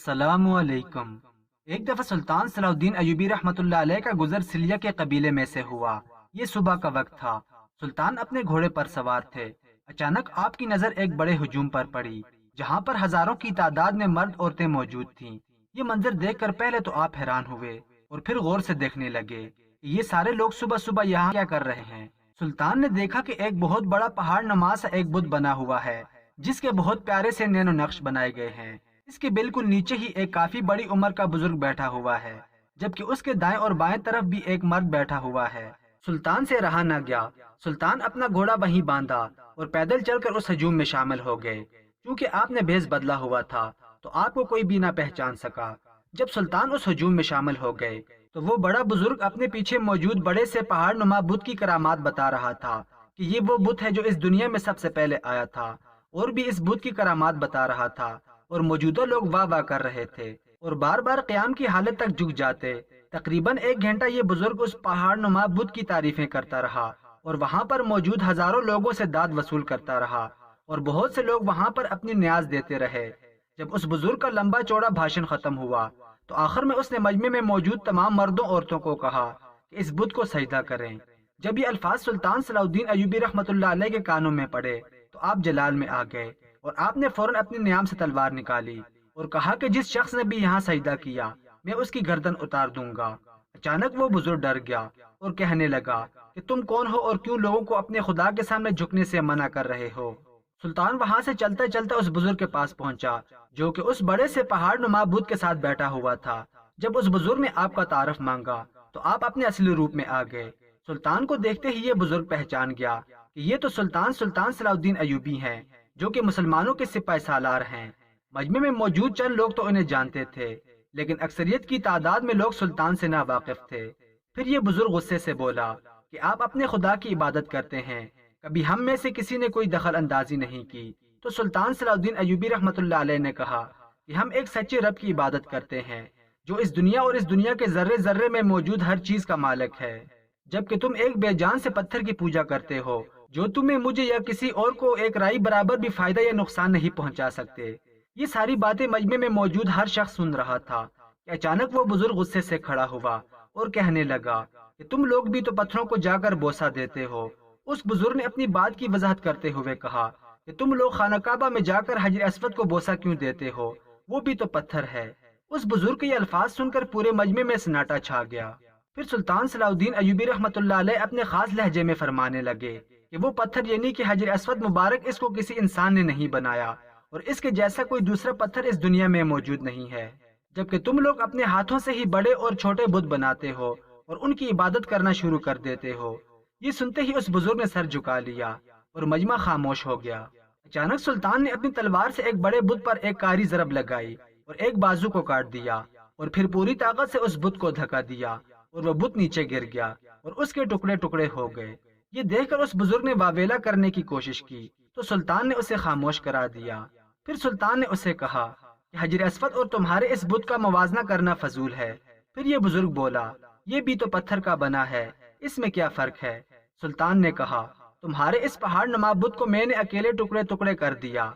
السلام علیکم۔ ایک دفعہ سلطان صلاح الدین ایوبی رحمۃ اللہ علیہ کا گزر سلیہ کے قبیلے میں سے ہوا۔ یہ صبح کا وقت تھا۔ سلطان اپنے گھوڑے پر سوار تھے۔ اچانک آپ کی نظر ایک بڑے ہجوم پر پڑی، جہاں پر ہزاروں کی تعداد میں مرد عورتیں موجود تھیں۔ یہ منظر دیکھ کر پہلے تو آپ حیران ہوئے اور پھر غور سے دیکھنے لگے کہ یہ سارے لوگ صبح صبح یہاں کیا کر رہے ہیں۔ سلطان نے دیکھا کہ ایک بہت بڑا پہاڑ نما سا ایک بت بنا ہوا ہے، جس کے بہت پیارے سے نین و نقش بنائے گئے ہیں۔ اس کے بالکل نیچے ہی ایک کافی بڑی عمر کا بزرگ بیٹھا ہوا ہے، جبکہ اس کے دائیں اور بائیں طرف بھی ایک مرد بیٹھا ہوا ہے۔ سلطان سے رہا نہ گیا۔ سلطان اپنا گھوڑا وہیں باندھا اور پیدل چل کر اس ہجوم میں شامل ہو گئے۔ چونکہ آپ نے بھیس بدلا ہوا تھا تو آپ کو کوئی بھی نہ پہچان سکا۔ جب سلطان اس ہجوم میں شامل ہو گئے تو وہ بڑا بزرگ اپنے پیچھے موجود بڑے سے پہاڑ نما بت کی کرامات بتا رہا تھا کہ یہ وہ بت ہے جو اس دنیا میں سب سے پہلے آیا تھا، اور بھی اس بت کی کرامات بتا رہا تھا، اور موجودہ لوگ واہ واہ کر رہے تھے اور بار بار قیام کی حالت تک جھک جاتے۔ تقریباً 1 گھنٹہ یہ بزرگ اس پہاڑ نما بت کی تعریفیں کرتا رہا اور وہاں پر موجود ہزاروں لوگوں سے داد وصول کرتا رہا، اور بہت سے لوگ وہاں پر اپنی نیاز دیتے رہے۔ جب اس بزرگ کا لمبا چوڑا بھاشن ختم ہوا تو آخر میں اس نے مجمع میں موجود تمام مردوں عورتوں کو کہا کہ اس بت کو سجدہ کریں۔ جب یہ الفاظ سلطان صلاح الدین ایوبی رحمۃ اللہ علیہ کے کانوں میں پڑے تو آپ جلال میں آ گئے، اور آپ نے فوراً اپنی نیام سے تلوار نکالی اور کہا کہ جس شخص نے بھی یہاں سجدہ کیا میں اس کی گردن اتار دوں گا۔ اچانک وہ بزرگ ڈر گیا اور کہنے لگا کہ تم کون ہو اور کیوں لوگوں کو اپنے خدا کے سامنے جھکنے سے منع کر رہے ہو؟ سلطان وہاں سے چلتے چلتے اس بزرگ کے پاس پہنچا جو کہ اس بڑے سے پہاڑ نما بت کے ساتھ بیٹھا ہوا تھا۔ جب اس بزرگ نے آپ کا تعارف مانگا تو آپ اپنے اصلی روپ میں آ گئے۔ سلطان کو دیکھتے ہی یہ بزرگ پہچان گیا کہ یہ تو سلطان صلاح الدین ایوبی ہیں، جو کہ مسلمانوں کے سپاہ سالار ہیں۔ مجمع میں موجود چند لوگ تو انہیں جانتے تھے، لیکن اکثریت کی تعداد میں لوگ سلطان سے نا واقف تھے۔ پھر یہ بزرگ غصے سے بولا کہ آپ اپنے خدا کی عبادت کرتے ہیں، کبھی ہم میں سے کسی نے کوئی دخل اندازی نہیں کی۔ تو سلطان صلاح الدین ایوبی رحمۃ اللہ علیہ نے کہا کہ ہم ایک سچے رب کی عبادت کرتے ہیں، جو اس دنیا اور اس دنیا کے ذرے ذرے میں موجود ہر چیز کا مالک ہے، جبکہ تم ایک بے جان سے پتھر کی پوجا کرتے ہو، جو تمہیں، مجھے یا کسی اور کو ایک رائی برابر بھی فائدہ یا نقصان نہیں پہنچا سکتے۔ یہ ساری باتیں مجمع میں موجود ہر شخص سن رہا تھا کہ اچانک وہ بزرگ غصے سے کھڑا ہوا اور کہنے لگا کہ تم لوگ بھی تو پتھروں کو جا کر بوسہ دیتے ہو۔ اس بزرگ نے اپنی بات کی وضاحت کرتے ہوئے کہا کہ تم لوگ خانہ کعبہ میں جا کر حجر اسود کو بوسہ کیوں دیتے ہو؟ وہ بھی تو پتھر ہے۔ اس بزرگ کے یہ الفاظ سن کر پورے مجمع میں سناٹا چھا گیا۔ پھر سلطان صلاح الدین ایوبی رحمۃ اللہ علیہ اپنے خاص لہجے میں فرمانے لگے کہ وہ پتھر یعنی کہ حجر اسود مبارک، اس کو کسی انسان نے نہیں بنایا، اور اس کے جیسا کوئی دوسرا پتھر اس دنیا میں موجود نہیں ہے، جبکہ تم لوگ اپنے ہاتھوں سے ہی بڑے اور چھوٹے بت بناتے ہو اور ان کی عبادت کرنا شروع کر دیتے ہو۔ یہ سنتے ہی اس بزرگ نے سر جھکا لیا اور مجمع خاموش ہو گیا۔ اچانک سلطان نے اپنی تلوار سے ایک بڑے بت پر ایک کاری ضرب لگائی اور ایک بازو کو کاٹ دیا، اور پھر پوری طاقت سے اس بت کو دھکا دیا اور وہ بت نیچے گر گیا اور اس کے ٹکڑے ٹکڑے ہو گئے۔ یہ دیکھ کر اس بزرگ نے واویلا کرنے کی کوشش کی تو سلطان نے اسے خاموش کرا دیا۔ پھر سلطان نے اسے کہا کہ حجر اسود اور تمہارے اس بت کا موازنہ کرنا فضول ہے۔ پھر یہ بزرگ بولا، یہ بھی تو پتھر کا بنا ہے، اس میں کیا فرق ہے؟ سلطان نے کہا، تمہارے اس پہاڑ نما بت کو میں نے اکیلے ٹکڑے ٹکڑے کر دیا،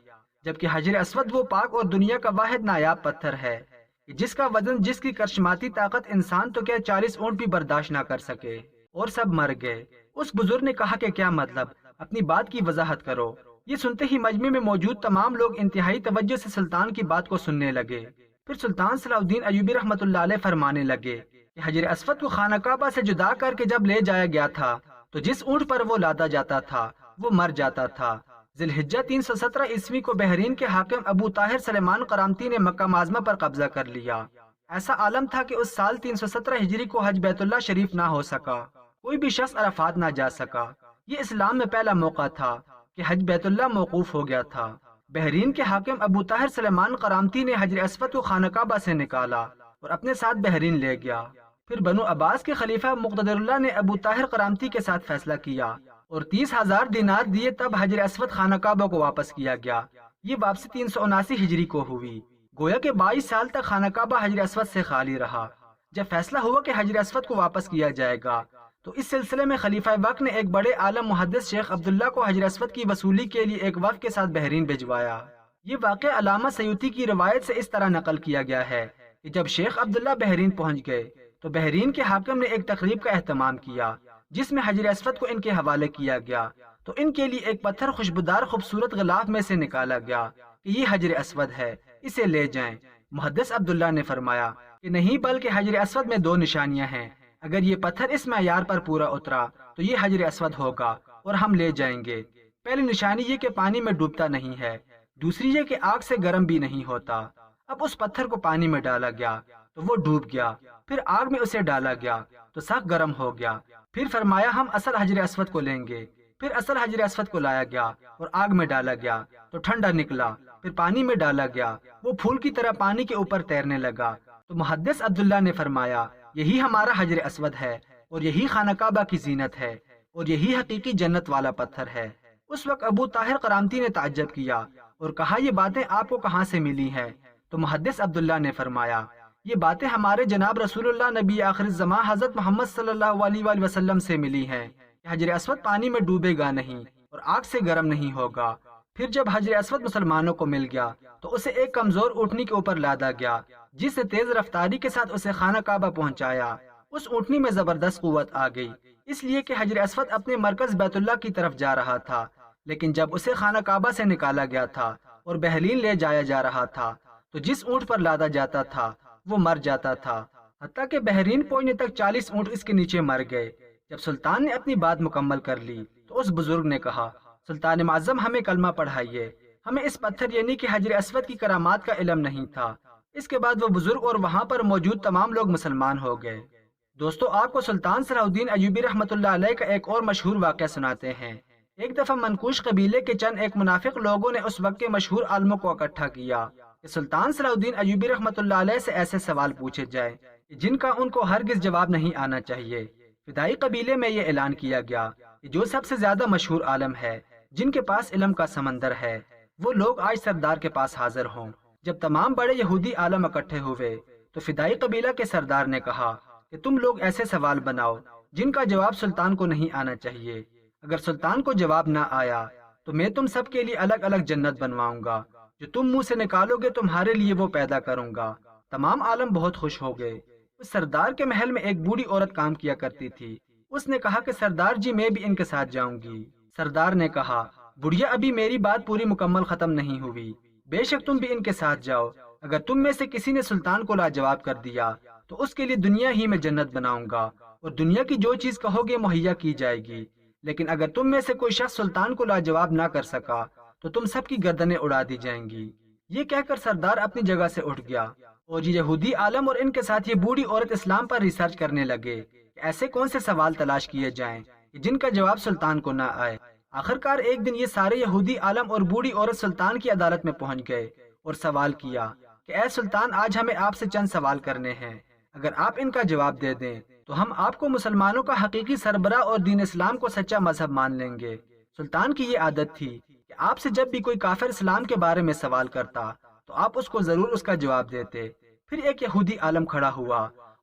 جبکہ حجر اسود وہ پاک اور دنیا کا واحد نایاب پتھر ہے، جس کا وزن، جس کی کرشماتی طاقت انسان تو کیا 40 اونٹ بھی برداشت نہ کر سکے۔ اور سب مر گئے۔ اس بزرگ نے کہا کہ کیا مطلب؟ اپنی بات کی وضاحت کرو۔ یہ سنتے ہی مجمع میں موجود تمام لوگ انتہائی توجہ سے سلطان کی بات کو سننے لگے۔ پھر سلطان صلاح الدین ایوبی رحمۃ اللہ علیہ فرمانے لگے کہ حجر اسود کو خانہ کعبہ سے جدا کر کے جب لے جایا گیا تھا تو جس اونٹ پر وہ لادا جاتا تھا وہ مر جاتا تھا۔ ذی الحجہ 317 عیسوی کو بحرین کے حاکم ابو طاہر سلیمان قرامتی نے مکہ معظمہ پر قبضہ کر لیا۔ ایسا عالم تھا کہ اس سال 317 ہجری کو حج بیت اللہ شریف نہ ہو سکا، کوئی بھی شخص عرفات نہ جا سکا۔ یہ اسلام میں پہلا موقع تھا کہ حج بیت اللہ موقوف ہو گیا تھا۔ بحرین کے حاکم ابو طاہر سلیمان قرامتی نے حجر اسود کو خانہ کعبہ سے نکالا اور اپنے ساتھ بحرین لے گیا۔ پھر بنو عباس کے خلیفہ مقتدر اللہ نے ابو طاہر قرامتی کے ساتھ فیصلہ کیا اور 30,000 دینار دیے، تب حجر اسود خانہ کعبہ کو واپس کیا گیا۔ یہ واپسی 379 ہجری کو ہوئی، گویا کہ 22 سال تک خانہ کعبہ حجر اسود سے خالی رہا۔ جب فیصلہ ہوا کہ حجر اسود کو واپس کیا جائے گا تو اس سلسلے میں خلیفہ وقت نے ایک بڑے عالم محدث شیخ عبداللہ کو حجر اسود کی وصولی کے لیے ایک وفد کے ساتھ بحرین بھجوایا۔ یہ واقعہ علامہ سیوطی کی روایت سے اس طرح نقل کیا گیا ہے کہ جب شیخ عبداللہ بحرین پہنچ گئے تو بحرین کے حاکم نے ایک تقریب کا اہتمام کیا جس میں حجر اسود کو ان کے حوالے کیا گیا، تو ان کے لیے ایک پتھر خوشبودار خوبصورت غلاف میں سے نکالا گیا کہ یہ حجر اسود ہے، اسے لے جائیں۔ محدث عبداللہ نے فرمایا کہ نہیں، بلکہ حجر اسود میں دو نشانیاں ہیں، اگر یہ پتھر اس معیار پر پورا اترا تو یہ حجر اسود ہوگا اور ہم لے جائیں گے۔ پہلی نشانی یہ کہ پانی میں ڈوبتا نہیں ہے، دوسری یہ کہ آگ سے گرم بھی نہیں ہوتا۔ اب اس پتھر کو پانی میں ڈالا گیا تو وہ ڈوب گیا، پھر آگ میں اسے ڈالا گیا تو سخت گرم ہو گیا۔ پھر فرمایا ہم اصل حجر اسود کو لیں گے، پھر اصل حجر اسود کو لایا گیا اور آگ میں ڈالا گیا تو ٹھنڈا نکلا، پھر پانی میں ڈالا گیا، وہ پھول کی طرح پانی کے اوپر تیرنے لگا۔ تو محدث عبداللہ نے فرمایا یہی ہمارا حجر اسود ہے اور یہی خانہ کعبہ کی زینت ہے اور یہی حقیقی جنت والا پتھر ہے۔ اس وقت ابو طاہر قرامتی نے تعجب کیا اور کہا یہ باتیں آپ کو کہاں سے ملی ہیں؟ تو محدث عبداللہ نے فرمایا یہ باتیں ہمارے جناب رسول اللہ نبی آخر الزمان حضرت محمد صلی اللہ علیہ وآلہ وسلم سے ملی ہیں کہ حجر اسود پانی میں ڈوبے گا نہیں اور آگ سے گرم نہیں ہوگا۔ پھر جب حجر اسود مسلمانوں کو مل گیا تو اسے ایک کمزور اونٹنی کے اوپر لادا گیا جس نے تیز رفتاری کے ساتھ اسے خانہ کعبہ پہنچایا۔ اس اونٹنی میں زبردست قوت آ گئی، اس لیے کہ حجر اسود اپنے مرکز بیت اللہ کی طرف جا رہا تھا، لیکن جب اسے خانہ کعبہ سے نکالا گیا تھا اور بحرین لے جایا جا رہا تھا تو جس اونٹ پر لادا جاتا تھا وہ مر جاتا تھا، حتیٰ کہ بحرین پہنچنے تک 40 اونٹ اس کے نیچے مر گئے۔ جب سلطان نے اپنی بات مکمل کر لی تو اس بزرگ نے کہا سلطان معظم ہمیں کلمہ پڑھائیے، ہمیں اس پتھر یعنی کہ حجر اسود کی کرامات کا علم نہیں تھا۔ اس کے بعد وہ بزرگ اور وہاں پر موجود تمام لوگ مسلمان ہو گئے۔ دوستو آپ کو سلطان صلاح الدین ایوبی رحمۃ اللہ علیہ کا ایک اور مشہور واقعہ سناتے ہیں۔ ایک دفعہ منقوش قبیلے کے چند ایک منافق لوگوں نے اس وقت کے مشہور عالموں کو اکٹھا کیا کہ سلطان صلاح الدین ایوبی رحمۃ اللہ علیہ سے ایسے سوال پوچھے جائے جن کا ان کو ہرگز جواب نہیں آنا چاہیے۔ فدائی قبیلے میں یہ اعلان کیا گیا کہ جو سب سے زیادہ مشہور عالم ہے، جن کے پاس علم کا سمندر ہے، وہ لوگ آج سردار کے پاس حاضر ہوں۔ جب تمام بڑے یہودی عالم اکٹھے ہوئے تو فدائی قبیلہ کے سردار نے کہا کہ تم لوگ ایسے سوال بناؤ جن کا جواب سلطان کو نہیں آنا چاہیے۔ اگر سلطان کو جواب نہ آیا تو میں تم سب کے لیے الگ الگ جنت بنواؤں گا، جو تم منہ سے نکالو گے تمہارے لیے وہ پیدا کروں گا۔ تمام عالم بہت خوش ہو گئے۔ اس سردار کے محل میں ایک بوڑھی عورت کام کیا کرتی تھی۔ اس نے کہا کہ سردار جی میں بھی ان کے ساتھ جاؤں گی۔ سردار نے کہا بڑھیا ابھی میری بات پوری مکمل ختم نہیں ہوئی، بے شک تم بھی ان کے ساتھ جاؤ۔ اگر تم میں سے کسی نے سلطان کو لاجواب کر دیا تو اس کے لیے دنیا ہی میں جنت بناؤں گا اور دنیا کی جو چیز کہو گے مہیا کی جائے گی، لیکن اگر تم میں سے کوئی شخص سلطان کو لاجواب نہ کر سکا تو تم سب کی گردنیں اڑا دی جائیں گی۔ یہ کہہ کر سردار اپنی جگہ سے اٹھ گیا اور یہ یہودی عالم اور ان کے ساتھ یہ بوڑھی عورت اسلام پر ریسرچ کرنے لگے کہ ایسے کون سے سوال تلاش کیے جائیں جن کا جواب سلطان کو نہ آئے۔ آخرکار ایک دن یہ سارے یہودی عالم اور بوڑھی عورت سلطان کی عدالت میں پہنچ گئے اور سوال کیا کہ اے سلطان آج ہمیں آپ سے چند سوال کرنے ہیں، اگر آپ ان کا جواب دے دیں تو ہم آپ کو مسلمانوں کا حقیقی سربراہ اور دین اسلام کو سچا مذہب مان لیں گے۔ سلطان کی یہ عادت تھی کہ آپ سے جب بھی کوئی کافر اسلام کے بارے میں سوال کرتا تو آپ اس کو ضرور اس کا جواب دیتے۔ پھر ایک یہودی عالم کھڑا ہوا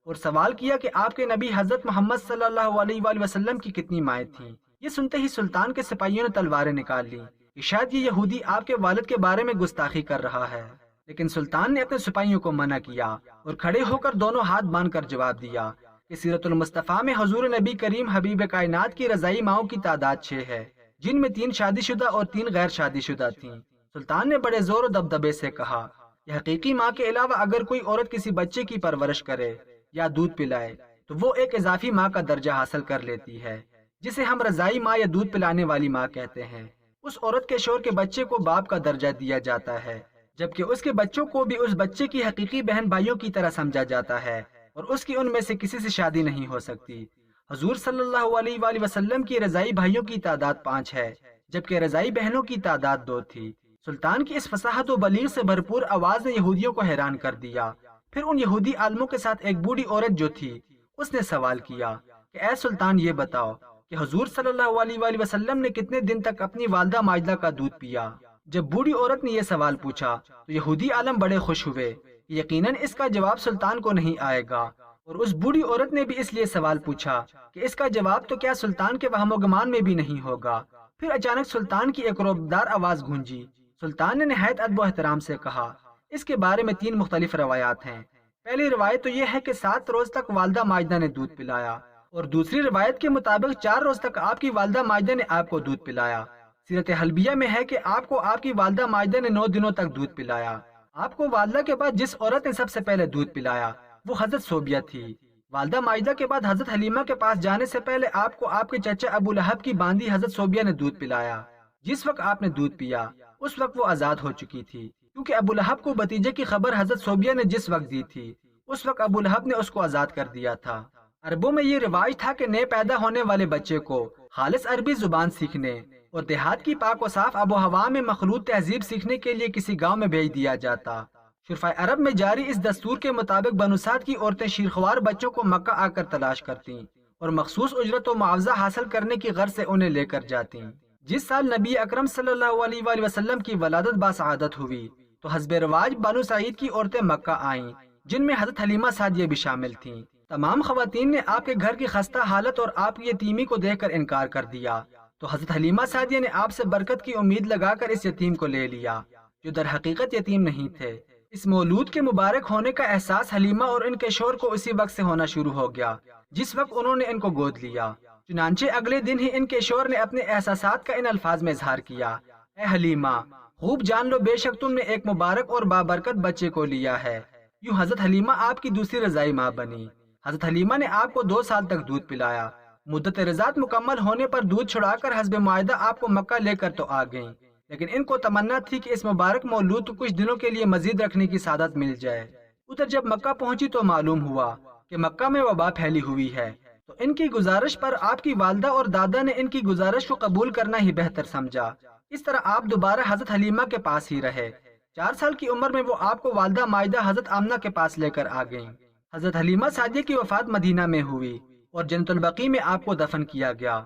اور سوال کیا کہ آپ کے نبی حضرت محمد صلی اللہ علیہ وآلہ وسلم کی کتنی مائیں تھیں؟ یہ سنتے ہی سلطان کے سپاہیوں نے تلواریں نکال لی کہ شاید یہ یہودی آپ کے والد کے بارے میں گستاخی کر رہا ہے، لیکن سلطان نے اپنے سپاہیوں کو منع کیا اور کھڑے ہو کر دونوں ہاتھ باندھ کر جواب دیا کہ سیرت المصطفیٰ میں حضور نبی کریم حبیب کائنات کی رضائی ماؤں کی تعداد 6 ہے، جن میں 3 شادی شدہ اور 3 غیر شادی شدہ تھیں۔ سلطان نے بڑے زور و دبدبے سے کہا کہ حقیقی ماں کے علاوہ اگر کوئی عورت کسی بچے کی پرورش کرے یا دودھ پلائے تو وہ ایک اضافی ماں کا درجہ حاصل کر لیتی ہے، جسے ہم رضائی ماں یا دودھ پلانے والی ماں کہتے ہیں۔ اس عورت کے شوہر کے بچے کو باپ کا درجہ دیا جاتا ہے، جبکہ اس کے بچوں کو بھی اس بچے کی حقیقی بہن بھائیوں کی طرح سمجھا جاتا ہے اور اس کی ان میں سے کسی سے شادی نہیں ہو سکتی۔ حضور صلی اللہ علیہ وآلہ وسلم کی رضائی بھائیوں کی تعداد 5 ہے، جبکہ رضائی بہنوں کی تعداد 2 تھی۔ سلطان کی اس فصاحت و بلیغ سے بھرپور آواز نے یہودیوں کو حیران کر دیا۔ پھر ان یہودی عالموں کے ساتھ ایک بوڑھی عورت جو تھی اس نے سوال کیا کہ اے سلطان یہ بتاؤ کہ حضور صلی اللہ علیہ وآلہ وسلم نے کتنے دن تک اپنی والدہ ماجدہ کا دودھ پیا؟ جب بوڑھی عورت نے یہ سوال پوچھا تو یہودی عالم بڑے خوش ہوئے، یقیناً اس کا جواب سلطان کو نہیں آئے گا، اور اس بوڑھی عورت نے بھی اس لیے سوال پوچھا کہ اس کا جواب تو کیا سلطان کے وہم و گمان میں بھی نہیں ہوگا۔ پھر اچانک سلطان کی ایک روبدار آواز گونجی سلطان نے نہایت ادب و احترام سے کہا۔ اس کے بارے میں 3 مختلف روایات ہیں۔ پہلی روایت تو یہ ہے کہ 7 روز تک والدہ ماجدہ نے دودھ پلایا، اور دوسری روایت کے مطابق 4 روز تک آپ کی والدہ ماجدہ نے آپ کو دودھ پلایا۔ سیرت حلبیہ میں ہے کہ آپ کو آپ کی والدہ ماجدہ نے 9 دنوں تک دودھ پلایا۔ آپ کو والدہ کے بعد جس عورت نے سب سے پہلے دودھ پلایا وہ حضرت صوبیہ تھی۔ والدہ ماجدہ کے بعد حضرت حلیمہ کے پاس جانے سے پہلے آپ کو آپ کے چچا ابو لہب کی باندی حضرت صوبیہ نے دودھ پلایا۔ جس وقت آپ نے دودھ پیا اس وقت وہ آزاد ہو چکی تھی، کیونکہ ابو لہب کو بھتیجے کی خبر حضرت صوبیہ نے جس وقت دی تھی اس وقت ابو لہب نے اس کو آزاد کر دیا تھا۔ عربوں میں یہ رواج تھا کہ نئے پیدا ہونے والے بچے کو خالص عربی زبان سیکھنے اور دیہات کی پاک و صاف آب و ہوا میں مخلوط تہذیب سیکھنے کے لیے کسی گاؤں میں بھیج دیا جاتا۔ شرفۂ عرب میں جاری اس دستور کے مطابق بنو سعد کی عورتیں شیرخوار بچوں کو مکہ آ کر تلاش کرتیں اور مخصوص اجرت و معاوضہ حاصل کرنے کی غرض سے انہیں لے کر جاتیں۔ جس سال نبی اکرم صلی اللہ علیہ وآلہ وسلم کی ولادت باسعادت ہوئی تو حسب رواج بنو سعید کی عورتیں مکہ آئیں، جن میں حضرت حلیمہ سعدیہ بھی شامل تھیں۔ تمام خواتین نے آپ کے گھر کی خستہ حالت اور آپ کی یتیمی کو دیکھ کر انکار کر دیا، تو حضرت حلیمہ سعدیہ نے آپ سے برکت کی امید لگا کر اس یتیم کو لے لیا، جو در حقیقت یتیم نہیں تھے۔ اس مولود کے مبارک ہونے کا احساس حلیمہ اور ان کے شوہر کو اسی وقت سے ہونا شروع ہو گیا جس وقت انہوں نے ان کو گود لیا۔ چنانچہ اگلے دن ہی ان کے شوہر نے اپنے احساسات کا ان الفاظ میں اظہار کیا: اے حلیمہ، خوب جان لو بے شک تم نے ایک مبارک اور بابرکت بچے کو لیا ہے۔ یوں حضرت حلیمہ آپ کی دوسری رضائی ماں بنی۔ حضرت حلیمہ نے آپ کو 2 سال تک دودھ پلایا۔ مدت رضاعت مکمل ہونے پر دودھ چھڑا کر حسب معاہدہ آپ کو مکہ لے کر تو آ گئیں، لیکن ان کو تمنا تھی کہ اس مبارک مولود کو کچھ دنوں کے لیے مزید رکھنے کی سعادت مل جائے۔ ادھر جب مکہ پہنچی تو معلوم ہوا کہ مکہ میں وبا پھیلی ہوئی ہے، تو ان کی گزارش پر آپ کی والدہ اور دادا نے ان کی گزارش کو قبول کرنا ہی بہتر سمجھا۔ اس طرح آپ دوبارہ حضرت حلیمہ کے پاس ہی رہے۔ 4 سال کی عمر میں وہ آپ کو والدہ ماجدہ حضرت آمنہ کے پاس لے کر آ گئیں۔ حضرت حلیمہ سعدیہ کی وفات مدینہ میں ہوئی اور جنت البقیع میں آپ کو دفن کیا گیا۔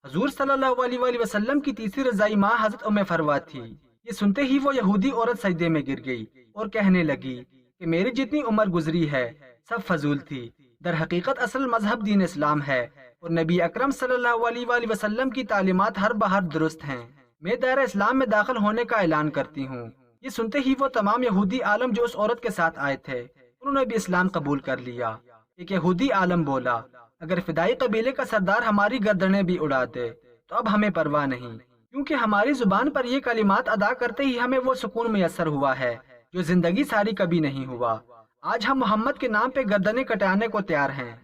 حضور صلی اللہ علیہ وآلہ وسلم کی تیسری رضائی ماں حضرت ام فروا تھی۔ یہ سنتے ہی وہ یہودی عورت سجدے میں گر گئی اور کہنے لگی کہ میری جتنی عمر گزری ہے سب فضول تھی، در حقیقت اصل مذہب دین اسلام ہے اور نبی اکرم صلی اللہ علیہ وآلہ وسلم کی تعلیمات ہر بہر درست ہیں۔ میں دائرہ اسلام میں داخل ہونے کا اعلان کرتی ہوں۔ یہ سنتے ہی وہ تمام یہودی عالم جو اس عورت کے ساتھ آئے تھے انہوں نے بھی اسلام قبول کر لیا۔ ایک یہودی عالم بولا، اگر فدائی قبیلے کا سردار ہماری گردنیں بھی اڑا دے تو اب ہمیں پرواہ نہیں، کیونکہ ہماری زبان پر یہ کلمات ادا کرتے ہی ہمیں وہ سکون میسر ہوا ہے جو زندگی ساری کبھی نہیں ہوا۔ آج ہم محمد کے نام پہ گردنیں کٹانے کو تیار ہیں۔